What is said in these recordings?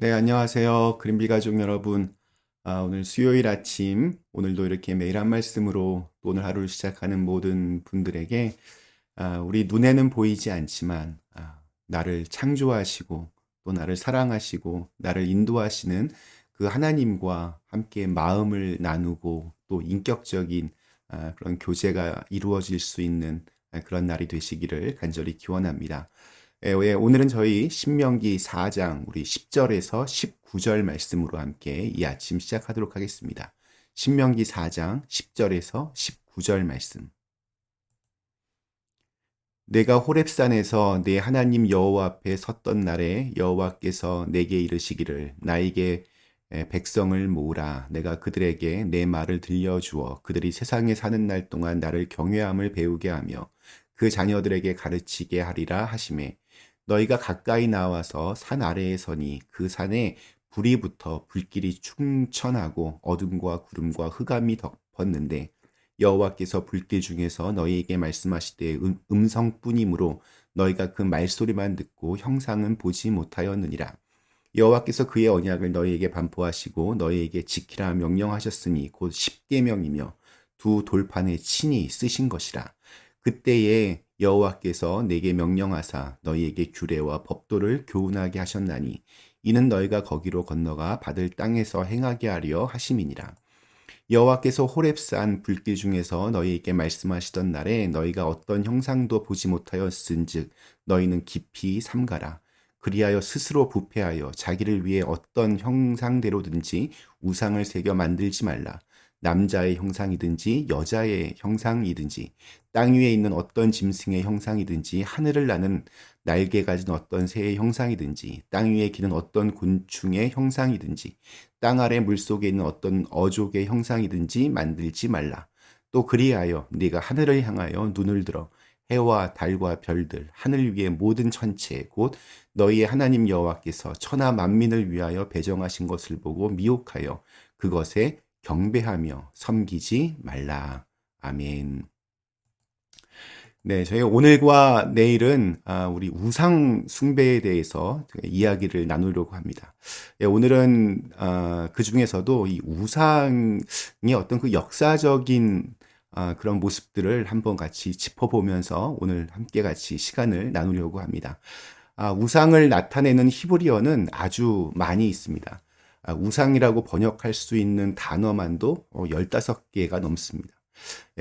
네, 안녕하세요. 그린비 가족 여러분. 오늘 수요일 아침, 오늘도 이렇게 매일 한 말씀으로 또 오늘 하루를 시작하는 모든 분들에게 우리 눈에는 보이지 않지만 나를 창조하시고 또 나를 사랑하시고 나를 인도하시는 그 하나님과 함께 마음을 나누고 또 인격적인 그런 교제가 이루어질 수 있는 그런 날이 되시기를 간절히 기원합니다. 오늘은 저희 신명기 4장 우리 10절에서 19절 말씀으로 함께 이 아침 시작하도록 하겠습니다. 신명기 4장 10절에서 19절 말씀. 내가 호렙산에서 내 하나님 여호와 앞에 섰던 날에 여호와께서 내게 이르시기를 나에게 백성을 모으라. 내가 그들에게 내 말을 들려주어 그들이 세상에 사는 날 동안 나를 경외함을 배우게 하며 그 자녀들에게 가르치게 하리라 하시매 너희가 가까이 나와서 산 아래에 서니 그 산에 불이 붙어 불길이 충천하고 어둠과 구름과 흑암이 덮었는데 여호와께서 불길 중에서 너희에게 말씀하시되 음성뿐이므로 너희가 그 말소리만 듣고 형상은 보지 못하였느니라. 여호와께서 그의 언약을 너희에게 반포하시고 너희에게 지키라 명령하셨으니 곧 십계명이며 두 돌판에 친히 쓰신 것이라. 그때에 여호와께서 내게 명령하사 너희에게 규례와 법도를 교훈하게 하셨나니 이는 너희가 거기로 건너가 받을 땅에서 행하게 하려 하심이니라. 여호와께서 호렙산 불길 중에서 너희에게 말씀하시던 날에 너희가 어떤 형상도 보지 못하였은즉 너희는 깊이 삼가라. 그리하여 스스로 부패하여 자기를 위해 어떤 형상대로든지 우상을 새겨 만들지 말라. 남자의 형상이든지 여자의 형상이든지 땅 위에 있는 어떤 짐승의 형상이든지 하늘을 나는 날개 가진 어떤 새의 형상이든지 땅 위에 기는 어떤 곤충의 형상이든지 땅 아래 물속에 있는 어떤 어족의 형상이든지 만들지 말라. 또 그리하여 네가 하늘을 향하여 눈을 들어 해와 달과 별들 하늘 위의 모든 천체 곧 너희의 하나님 여호와께서 천하 만민을 위하여 배정하신 것을 보고 미혹하여 그것에 경배하며 섬기지 말라. 아멘. 네, 저희 오늘과 내일은 우리 우상 숭배에 대해서 이야기를 나누려고 합니다. 오늘은 그 중에서도 이 우상의 어떤 그 역사적인 그런 모습들을 한번 같이 짚어보면서 오늘 함께 같이 시간을 나누려고 합니다. 우상을 나타내는 히브리어는 아주 많이 있습니다. 우상이라고 번역할 수 있는 단어만도 15개가 넘습니다.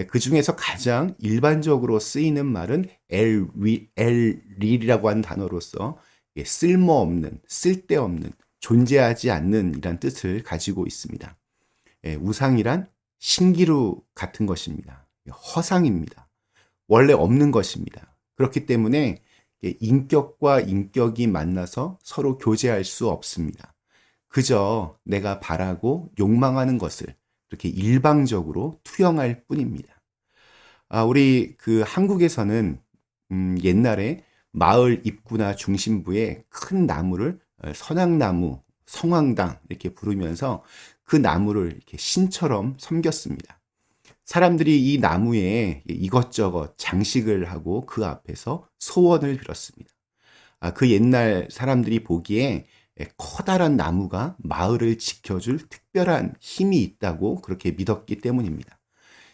그 중에서 가장 일반적으로 쓰이는 말은 엘릴이라고 하는 단어로서 쓸모없는, 쓸데없는, 존재하지 않는 이란 뜻을 가지고 있습니다. 우상이란 신기루 같은 것입니다. 허상입니다. 원래 없는 것입니다. 그렇기 때문에 인격과 인격이 만나서 서로 교제할 수 없습니다. 그저 내가 바라고 욕망하는 것을 이렇게 일방적으로 투영할 뿐입니다. 우리 그 한국에서는 옛날에 마을 입구나 중심부에 큰 나무를 선악나무, 성황당 이렇게 부르면서 그 나무를 이렇게 신처럼 섬겼습니다. 사람들이 이 나무에 이것저것 장식을 하고 그 앞에서 소원을 빌었습니다. 그 옛날 사람들이 보기에 커다란 나무가 마을을 지켜줄 특별한 힘이 있다고 그렇게 믿었기 때문입니다.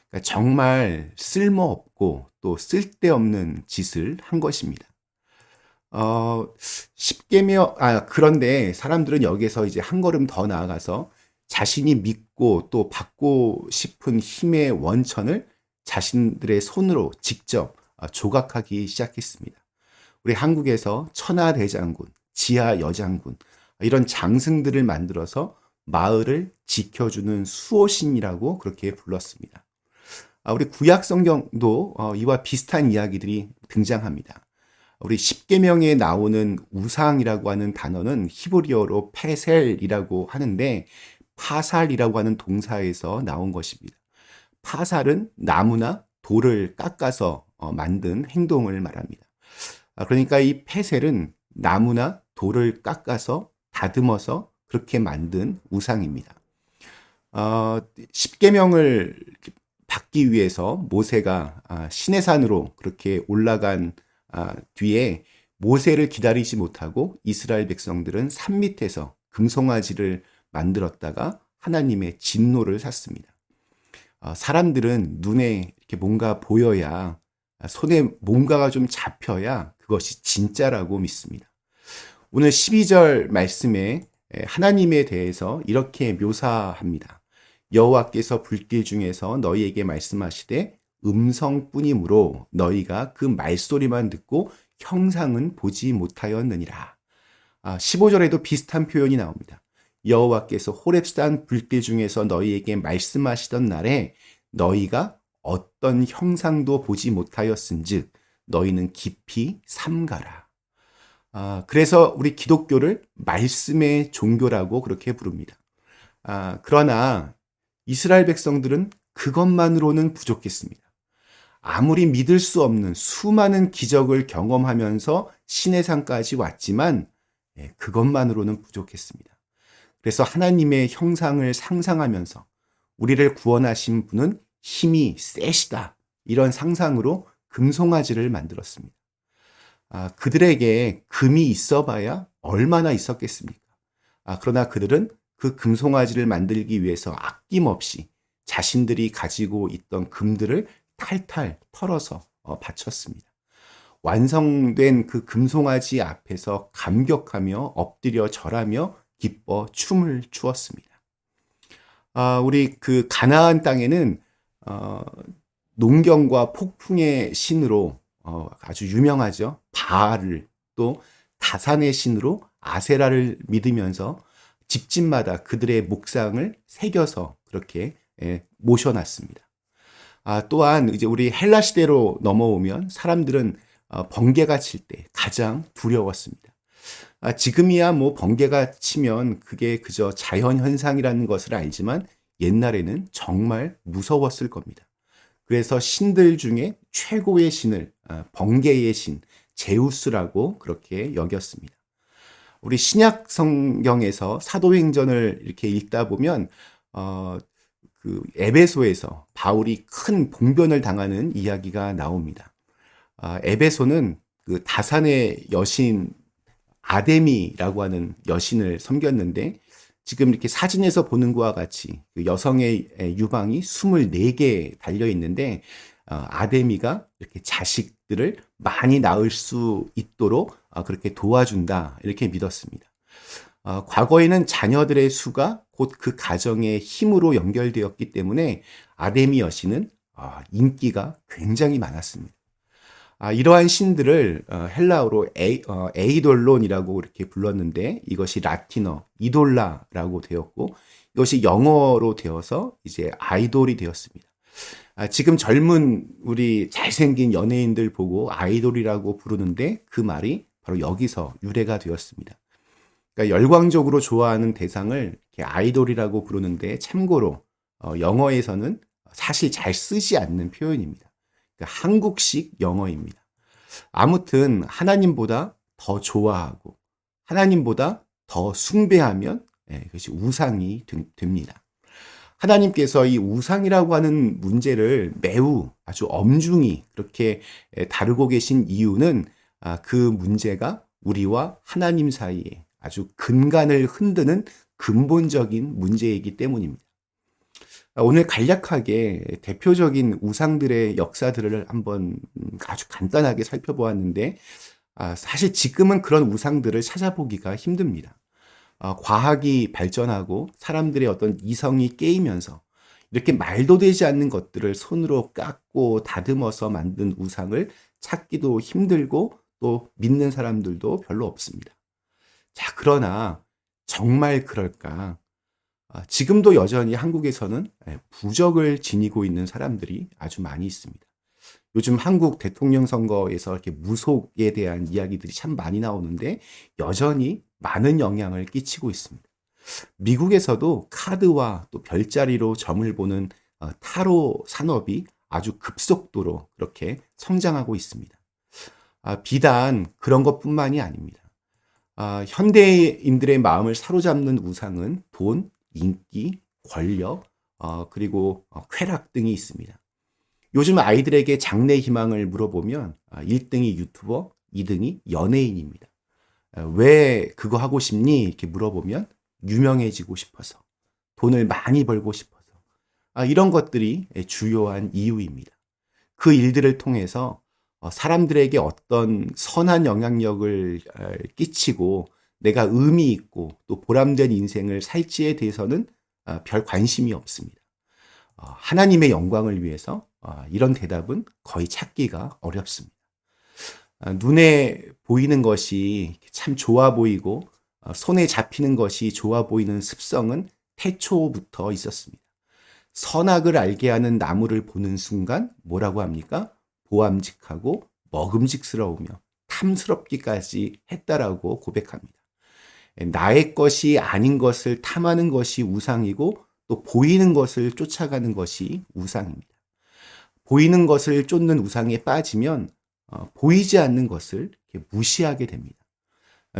그러니까 정말 쓸모없고 또 쓸데없는 짓을 한 것입니다. 십계명, 그런데 사람들은 여기서 이제 한 걸음 더 나아가서 자신이 믿고 또 받고 싶은 힘의 원천을 자신들의 손으로 직접 조각하기 시작했습니다. 우리 한국에서 천하대장군, 지하여장군, 이런 장승들을 만들어서 마을을 지켜주는 수호신이라고 그렇게 불렀습니다. 우리 구약 성경도 이와 비슷한 이야기들이 등장합니다. 우리 십계명에 나오는 우상이라고 하는 단어는 히브리어로 페셀이라고 하는데 파살이라고 하는 동사에서 나온 것입니다. 파살은 나무나 돌을 깎아서 만든 행동을 말합니다. 그러니까 이 페셀은 나무나 돌을 깎아서 다듬어서 그렇게 만든 우상입니다. 십계명을 받기 위해서 모세가 시내산으로 그렇게 올라간 뒤에 모세를 기다리지 못하고 이스라엘 백성들은 산 밑에서 금송아지를 만들었다가 하나님의 진노를 샀습니다. 사람들은 눈에 이렇게 뭔가 보여야, 손에 뭔가가 좀 잡혀야 그것이 진짜라고 믿습니다. 오늘 12절 말씀에 하나님에 대해서 이렇게 묘사합니다. 여호와께서 불길 중에서 너희에게 말씀하시되 음성뿐이므로 너희가 그 말소리만 듣고 형상은 보지 못하였느니라. 15절에도 비슷한 표현이 나옵니다. 여호와께서 호렙산 불길 중에서 너희에게 말씀하시던 날에 너희가 어떤 형상도 보지 못하였은즉 너희는 깊이 삼가라. 그래서 우리 기독교를 말씀의 종교라고 그렇게 부릅니다. 그러나 이스라엘 백성들은 그것만으로는 부족했습니다. 아무리 믿을 수 없는 수많은 기적을 경험하면서 신의 산까지 왔지만 그것만으로는 부족했습니다. 그래서 하나님의 형상을 상상하면서 우리를 구원하신 분은 힘이 세시다, 이런 상상으로 금송아지를 만들었습니다. 그들에게 금이 있어봐야 얼마나 있었겠습니까? 그러나 그들은 그 금송아지를 만들기 위해서 아낌없이 자신들이 가지고 있던 금들을 탈탈 털어서 바쳤습니다. 완성된 그 금송아지 앞에서 감격하며 엎드려 절하며 기뻐 춤을 추었습니다. 우리 그 가나안 땅에는 농경과 폭풍의 신으로 아주 유명하죠. 바알을, 또 다산의 신으로 아세라를 믿으면서 집집마다 그들의 목상을 새겨서 그렇게 모셔놨습니다. 또한 이제 우리 헬라 시대로 넘어오면 사람들은 번개가 칠 때 가장 두려웠습니다. 지금이야 뭐 번개가 치면 그게 그저 자연 현상이라는 것을 알지만 옛날에는 정말 무서웠을 겁니다. 그래서 신들 중에 최고의 신을 번개의 신 제우스라고 그렇게 여겼습니다. 우리 신약 성경에서 사도행전을 이렇게 읽다 보면 그 에베소에서 바울이 큰 봉변을 당하는 이야기가 나옵니다. 에베소는 그 다산의 여신 아데미라고 하는 여신을 섬겼는데, 지금 이렇게 사진에서 보는 것과 같이 그 여성의 유방이 24개 달려 있는데, 아데미가 이렇게 자식들을 많이 낳을 수 있도록 그렇게 도와준다, 이렇게 믿었습니다. 과거에는 자녀들의 수가 곧 그 가정의 힘으로 연결되었기 때문에 아데미 여신은 인기가 굉장히 많았습니다. 이러한 신들을 헬라어로 에이돌론이라고 이렇게 불렀는데, 이것이 라틴어 이돌라라고 되었고, 이것이 영어로 되어서 이제 아이돌이 되었습니다. 지금 젊은 우리 잘생긴 연예인들 보고 아이돌이라고 부르는데 그 말이 바로 여기서 유래가 되었습니다. 그러니까 열광적으로 좋아하는 대상을 이렇게 아이돌이라고 부르는데, 참고로 영어에서는 사실 잘 쓰지 않는 표현입니다. 그러니까 한국식 영어입니다. 아무튼 하나님보다 더 좋아하고 하나님보다 더 숭배하면 그것이 우상이 됩니다. 하나님께서 이 우상이라고 하는 문제를 매우 아주 엄중히 그렇게 다루고 계신 이유는 그 문제가 우리와 하나님 사이에 아주 근간을 흔드는 근본적인 문제이기 때문입니다. 오늘 간략하게 대표적인 우상들의 역사들을 한번 아주 간단하게 살펴보았는데, 사실 지금은 그런 우상들을 찾아보기가 힘듭니다. 과학이 발전하고 사람들의 어떤 이성이 깨이면서 이렇게 말도 되지 않는 것들을 손으로 깎고 다듬어서 만든 우상을 찾기도 힘들고 또 믿는 사람들도 별로 없습니다. 자, 그러나 정말 그럴까? 지금도 여전히 한국에서는 부적을 지니고 있는 사람들이 아주 많이 있습니다. 요즘 한국 대통령 선거에서 이렇게 무속에 대한 이야기들이 참 많이 나오는데 여전히 많은 영향을 끼치고 있습니다. 미국에서도 카드와 또 별자리로 점을 보는 타로 산업이 아주 급속도로 그렇게 성장하고 있습니다. 비단 그런 것뿐만이 아닙니다. 현대인들의 마음을 사로잡는 우상은 돈, 인기, 권력, 그리고 쾌락 등이 있습니다. 요즘 아이들에게 장래 희망을 물어보면 1등이 유튜버, 2등이 연예인입니다. 왜 그거 하고 싶니? 이렇게 물어보면 유명해지고 싶어서, 돈을 많이 벌고 싶어서, 이런 것들이 주요한 이유입니다. 그 일들을 통해서 사람들에게 어떤 선한 영향력을 끼치고 내가 의미 있고 또 보람된 인생을 살지에 대해서는 별 관심이 없습니다. 하나님의 영광을 위해서 이런 대답은 거의 찾기가 어렵습니다. 눈에 보이는 것이 참 좋아 보이고 손에 잡히는 것이 좋아 보이는 습성은 태초부터 있었습니다. 선악을 알게 하는 나무를 보는 순간 뭐라고 합니까? 보암직하고 먹음직스러우며 탐스럽기까지 했다라고 고백합니다. 나의 것이 아닌 것을 탐하는 것이 우상이고 또 보이는 것을 쫓아가는 것이 우상입니다. 보이는 것을 쫓는 우상에 빠지면 보이지 않는 것을 무시하게 됩니다.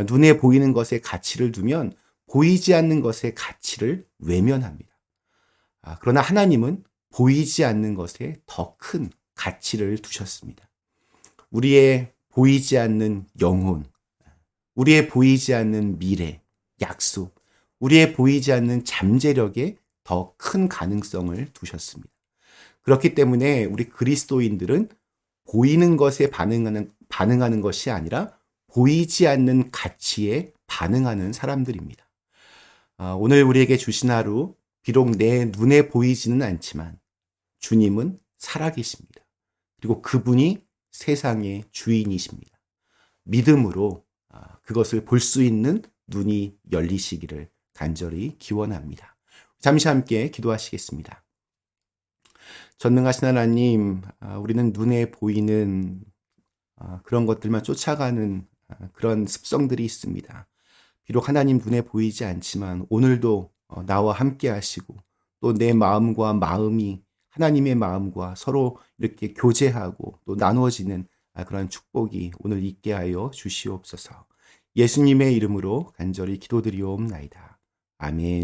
눈에 보이는 것에 가치를 두면 보이지 않는 것의 가치를 외면합니다. 그러나 하나님은 보이지 않는 것에 더 큰 가치를 두셨습니다. 우리의 보이지 않는 영혼, 우리의 보이지 않는 미래, 약속, 우리의 보이지 않는 잠재력에 더 큰 가능성을 두셨습니다. 그렇기 때문에 우리 그리스도인들은 보이는 것에 반응하는 것이 아니라 보이지 않는 가치에 반응하는 사람들입니다. 오늘 우리에게 주신 하루, 비록 내 눈에 보이지는 않지만 주님은 살아계십니다. 그리고 그분이 세상의 주인이십니다. 믿음으로 그것을 볼 수 있는 눈이 열리시기를 간절히 기원합니다. 잠시 함께 기도하시겠습니다. 전능하신 하나님, 우리는 눈에 보이는 그런 것들만 쫓아가는 그런 습성들이 있습니다. 비록 하나님 눈에 보이지 않지만 오늘도 나와 함께 하시고 또 내 마음과 마음이 하나님의 마음과 서로 이렇게 교제하고 또 나누어지는 그런 축복이 오늘 있게 하여 주시옵소서. 예수님의 이름으로 간절히 기도드리옵나이다. 아멘.